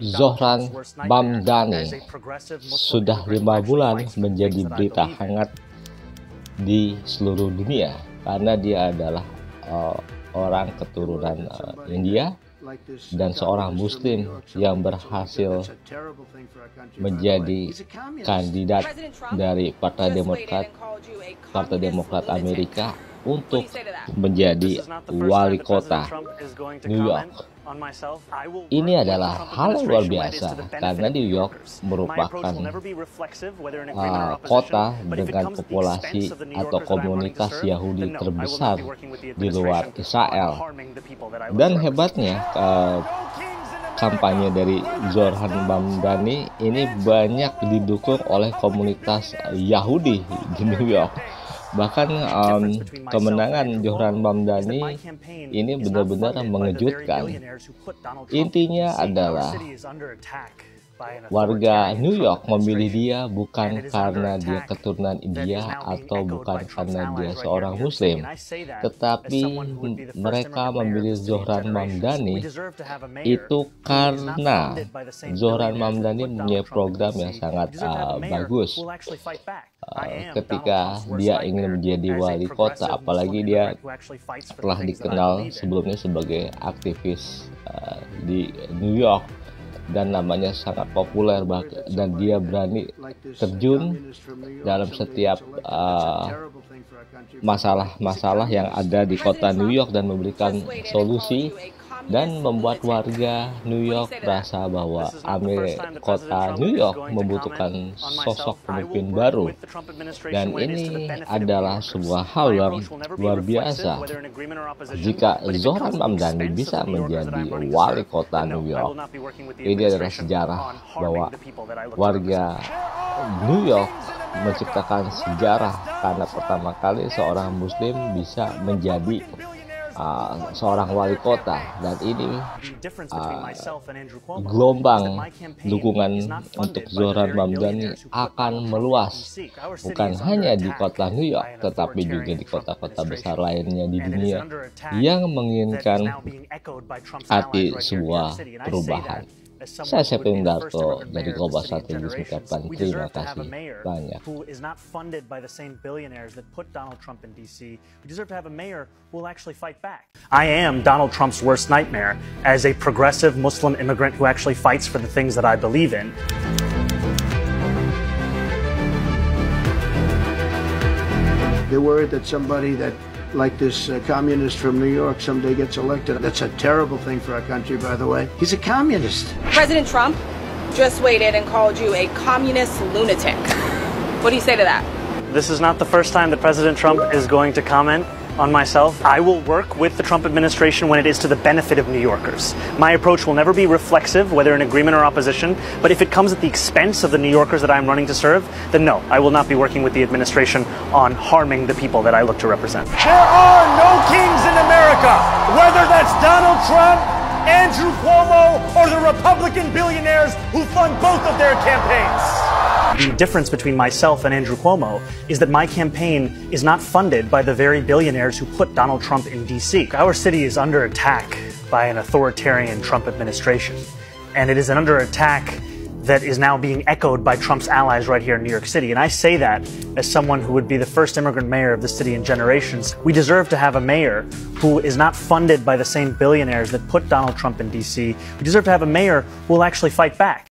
Zohran Mamdani sudah 5 bulan menjadi berita hangat di seluruh dunia karena dia adalah orang keturunan India dan seorang Muslim yang berhasil menjadi kandidat dari Partai Demokrat Amerika untuk menjadi wali kota New York. Ini adalah hal yang luar biasa karena New York merupakan kota dengan populasi atau komunitas Yahudi terbesar di luar Israel. Dan hebatnya kampanye dari Zohran Mamdani ini banyak didukung oleh komunitas Yahudi di New York. Bahkan kemenangan Zohran Mamdani ini benar-benar mengejutkan. Intinya adalah warga New York memilih dia bukan karena dia keturunan India atau bukan karena dia seorang Muslim, tetapi mereka memilih Zohran Mamdani itu karena Zohran Mamdani mempunyai program yang sangat bagus. Ketika dia ingin menjadi wali kota, apalagi dia telah dikenal sebelumnya sebagai aktivis di New York dan namanya sangat populer, dan dia berani terjun dalam setiap masalah-masalah yang ada di kota New York dan memberikan solusi dan membuat warga New York merasa bahwa kota New York membutuhkan sosok pemimpin baru, dan ini adalah sebuah hal yang luar biasa. Jika Zohran Mamdani bisa menjadi wali kota New York, ini adalah sejarah bahwa warga New York menciptakan sejarah karena pertama kali seorang Muslim bisa menjadi seorang wali kota, dan ini gelombang dukungan untuk Zohran Mamdani akan meluas bukan hanya di kota New York tetapi juga di kota-kota besar lainnya di dunia yang menginginkan arti sebuah perubahan. Saya Septim Darto dari Global Strategis mengucapkan terima kasih banyak. I am Donald Trump's worst nightmare as a progressive Muslim immigrant who actually fights for the things that I believe in. They're worried that somebody like this communist from New York someday gets elected. That's a terrible thing for our country, by the way. He's a communist. President Trump just waited and called you a communist lunatic. What do you say to that? This is not the first time that President Trump is going to comment on myself. I will work with the Trump administration when it is to the benefit of New Yorkers. My approach will never be reflexive, whether in agreement or opposition, but if it comes at the expense of the New Yorkers that I'm running to serve, then no, I will not be working with the administration on harming the people that I look to represent. There are no kings in America, whether that's Donald Trump, Andrew Cuomo, or the Republican billionaires who fund both of their campaigns. The difference between myself and Andrew Cuomo is that my campaign is not funded by the very billionaires who put Donald Trump in D.C. Our city is under attack by an authoritarian Trump administration, and it is under attack that is now being echoed by Trump's allies right here in New York City. And I say that as someone who would be the first immigrant mayor of the city in generations. We deserve to have a mayor who is not funded by the same billionaires that put Donald Trump in D.C. We deserve to have a mayor who will actually fight back.